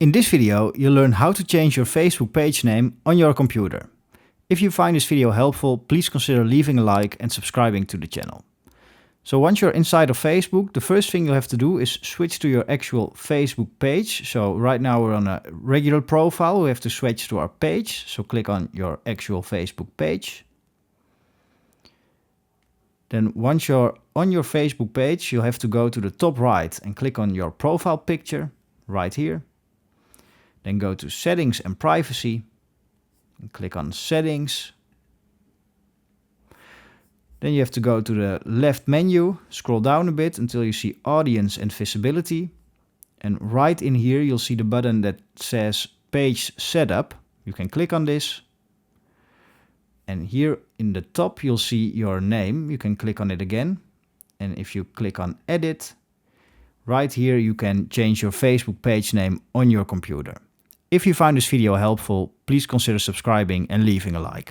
In this video, you'll learn how to change your Facebook page name on your computer. If you find this video helpful, please consider leaving a like and subscribing to the channel. So once you're inside of Facebook, the first thing you have to do is switch to your actual Facebook page. So right now we're on a regular profile. We have to switch to our page. So click on your actual Facebook page. Then once you're on your Facebook page, you'll have to go to the top right and click on your profile picture right here. Then go to Settings and Privacy and click on Settings. Then you have to go to the left menu, scroll down a bit until you see Audience and Visibility. And right in here you'll see the button that says Page Setup. You can click on this. And here in the top you'll see your name. You can click on it again. And if you click on Edit, right here you can change your Facebook page name on your computer. If you found this video helpful, please consider subscribing and leaving a like.